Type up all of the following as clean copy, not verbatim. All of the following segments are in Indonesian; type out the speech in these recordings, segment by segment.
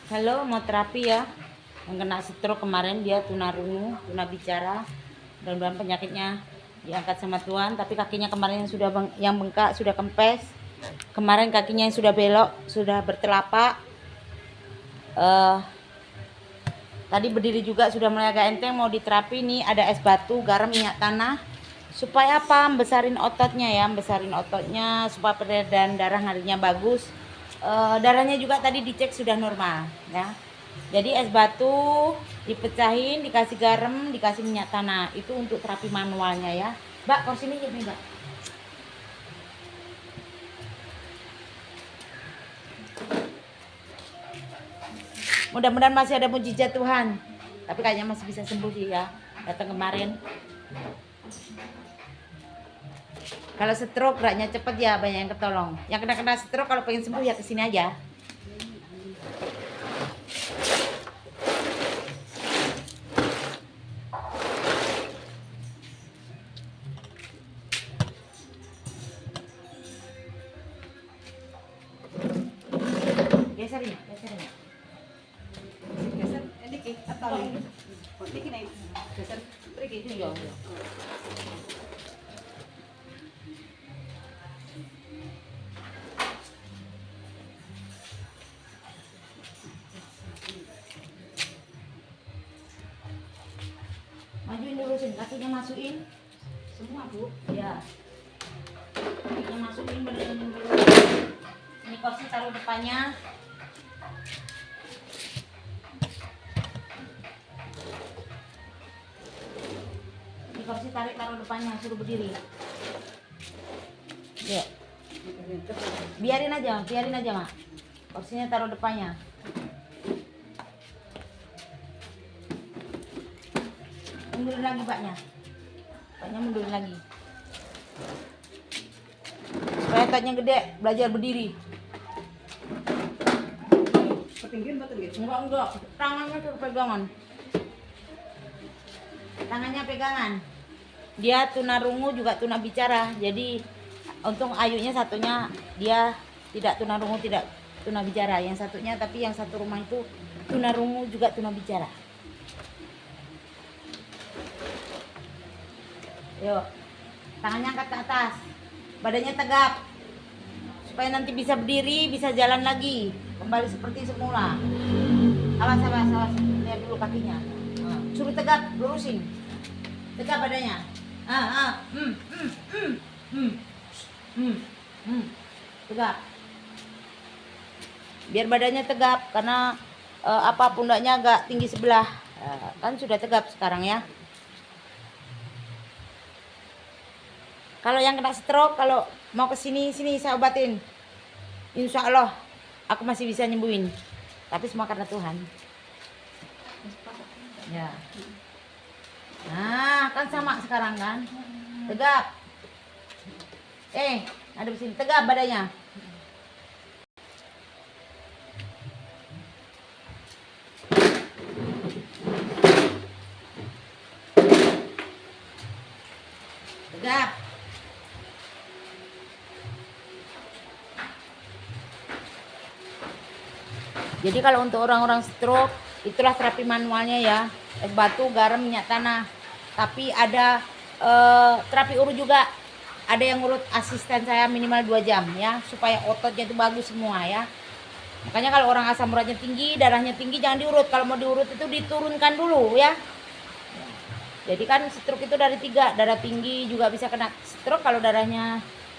Halo, mau terapi ya. Yang kena stroke kemarin dia tunarungu, tunabicara. Mudah-mudahan penyakitnya diangkat sama Tuhan. Tapi kakinya kemarin yang bengkak sudah kempes. Kemarin kakinya yang sudah belok, sudah bertelapak. Tadi berdiri juga sudah mulai agak enteng, mau diterapi nih. Ada es batu, garam, minyak tanah. Supaya apa? Besarin ototnya ya, besarin ototnya supaya peredaran darah ngarirnya bagus. Darahnya juga tadi dicek sudah normal ya. Jadi es batu dipecahin, dikasih garam, dikasih minyak tanah. Itu untuk terapi manualnya ya. Mbak, kursi ini nih, Mbak. Mudah-mudahan masih ada mujizat Tuhan. Tapi kayaknya masih bisa sembuh sih ya. Datang kemarin. Kalau stroke geraknya cepet ya, banyak yang ketolong. Yang kena stroke kalau pengen sembuh ya kesini aja. Geserin ya, geserin ya. Geser, ini ki, atau ini kini geser, ini Iya, iya. Majuin dulu sini, kakinya masukin. semua bu. Ya. Kakinya masukin, benerin dulu. Ini kursi taruh depannya. Ini kursi taruh depannya, suruh berdiri. Ya. Biarin aja, Mak. Kursinya taruh depannya. Mundurin lagi Paknya. Paknya mundurin lagi. Supaya ototnya gede, belajar berdiri. Ketinggian betul gitu. Enggak. Tangannya tuh pegangan. Tangannya pegangan. Dia tunarungu juga tunabicara. Jadi untung ayunya satunya dia tidak tunarungu, tidak tunabicara. Yang satunya, tapi yang satu rumah itu tunarungu juga tunabicara. Yuk, tangannya angkat ke atas, badannya tegap, supaya nanti bisa berdiri, bisa jalan lagi, kembali seperti semula. Awas, lihat dulu kakinya. Suruh tegap, lurusin, tegap badannya. Tegap. Biar badannya tegap, karena pundaknya agak tinggi sebelah. Kan sudah tegap sekarang ya. Kalau yang kena stroke, kalau mau ke sini saya obatin. Insya Allah aku masih bisa nyembuhin. Tapi semua karena Tuhan. Ya. Nah, kan sama sekarang kan. Tegap. Ada di sini, tegap badannya. Tegap. Jadi kalau untuk orang-orang stroke, itulah terapi manualnya ya. Es batu, garam, minyak tanah. Tapi ada terapi urut juga. Ada yang urut asisten saya minimal 2 jam ya, supaya ototnya itu bagus semua ya. Makanya kalau orang asam uratnya tinggi, darahnya tinggi, jangan diurut. Kalau mau diurut itu diturunkan dulu ya. Jadi kan stroke itu dari 3, darah tinggi juga bisa kena stroke. Kalau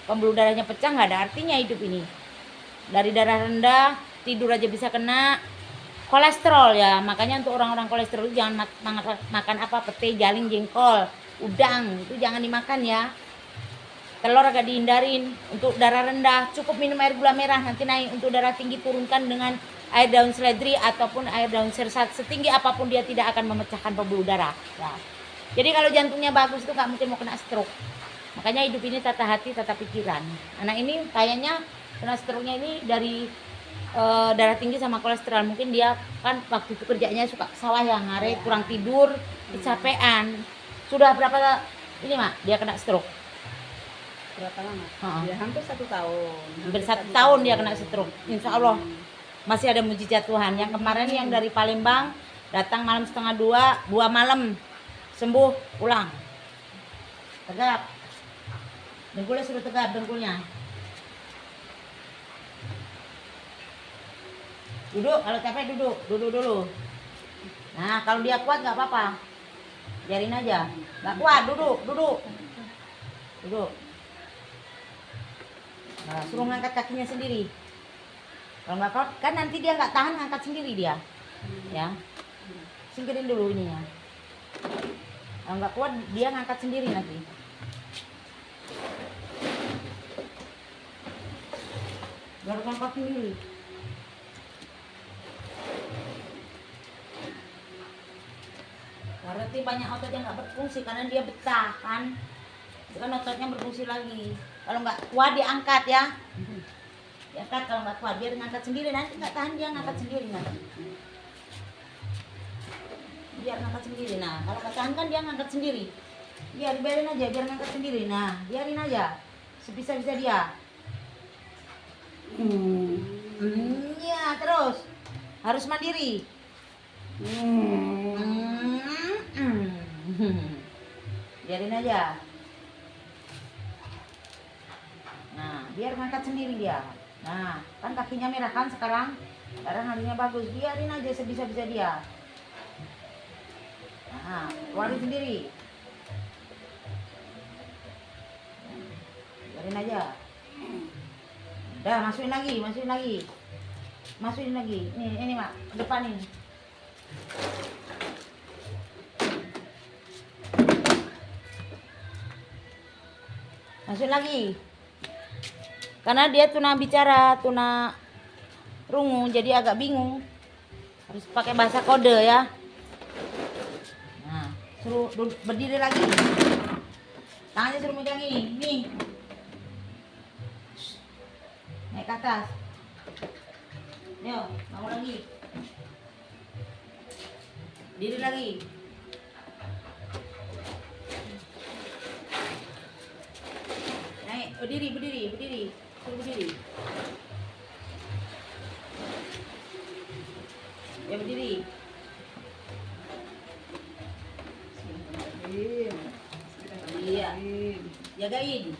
pembuluh darahnya pecah, nggak ada artinya hidup ini. Dari darah rendah, tidur aja bisa kena. Kolesterol ya, makanya untuk orang-orang kolesterol jangan makan pete, jaling, jengkol, udang, itu jangan dimakan ya. Telur agak dihindarin. Untuk darah rendah cukup minum air gula merah, nanti naik. Untuk darah tinggi turunkan dengan air daun seledri ataupun air daun sirsat. Setinggi apapun dia tidak akan memecahkan pembuluh darah ya. Jadi kalau jantungnya bagus itu gak mungkin mau kena stroke. Makanya hidup ini tata hati, tata pikiran. Anak ini kayaknya kena stroke-nya ini dari darah tinggi sama kolesterol. Mungkin dia kan waktu itu kerjanya suka sawah ya, ngaret, kurang tidur, kecapean. Sudah berapa ini Mak dia kena stroke? Berapa lama? Ya hampir 1 tahun. Hampir 1 tahun dia kena stroke. Insya Allah masih ada mujizat Tuhan. Yang kemarin yang dari Palembang datang malam 1:30, 2 malam sembuh pulang. Tegap. Dengkulnya suruh tegap dengkulnya. Duduk, kalau capek duduk dulu. Nah, kalau dia kuat nggak apa-apa. Biarin aja. Nggak kuat, duduk. Nah, suruh ngangkat kakinya sendiri. Kalau nggak kuat, kan nanti dia nggak tahan ngangkat sendiri dia. Ya, singkirin dulu ininya. Kalau nggak kuat, dia ngangkat sendiri nanti. Baru ngangkat sendiri. Berarti banyak otot yang nggak berfungsi karena dia betah kan. Itu kan ototnya berfungsi lagi. Kalau nggak kuat diangkat ya. Diangkat kalau nggak kuat biar ngangkat sendiri, nanti nggak tahan dia ngangkat sendiri nanti. Biar ngangkat sendiri. Nah kalau nggak tahan kan dia ngangkat sendiri. Biarin aja biar ngangkat sendiri. Nah biarin aja sebisa-bisa dia. Iya terus harus mandiri. Biarin aja. Nah, biar ngangkat sendiri dia. Nah, kan kakinya merah kan sekarang. Sekarang harinya bagus. Biarin aja sebisa-bisa dia. Nah, keluarin sendiri. Biarin aja. Udah, masukin lagi. Ini Mak, depan ini. Masukin lagi. Karena dia tuna bicara, tuna rungu, jadi agak bingung. Harus pakai bahasa kode ya. Nah, suruh berdiri lagi. Tangannya suruh megang ini. Nih. Naik ke atas. Yuk, bangun lagi. Diri lagi. Naik, berdiri. Suruh berdiri. Ya berdiri. Iya. Jagain.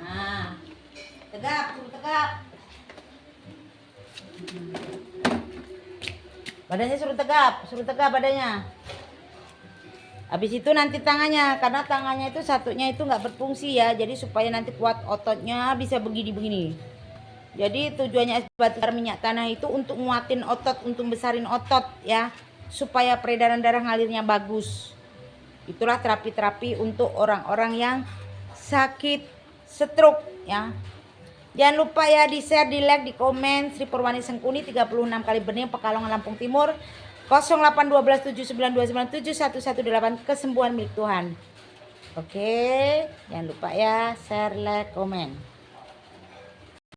Nah, tegap, suruh tegap. Badannya suruh tegap badannya. Habis itu nanti tangannya, karena tangannya itu satunya itu nggak berfungsi ya, jadi supaya nanti kuat ototnya bisa begini. Jadi tujuannya es batu minyak tanah itu untuk nguatin otot, untuk besarin otot ya, supaya peredaran darah ngalirnya bagus. Itulah terapi-terapi untuk orang-orang yang sakit stroke ya. Jangan lupa ya di share, di like, di komen. Sri Purwani Sengkuni 36 kali Bening, Pekalongan, Lampung Timur. 081279297118, kesembuhan milik Tuhan. Oke, jangan lupa ya share, like, komen.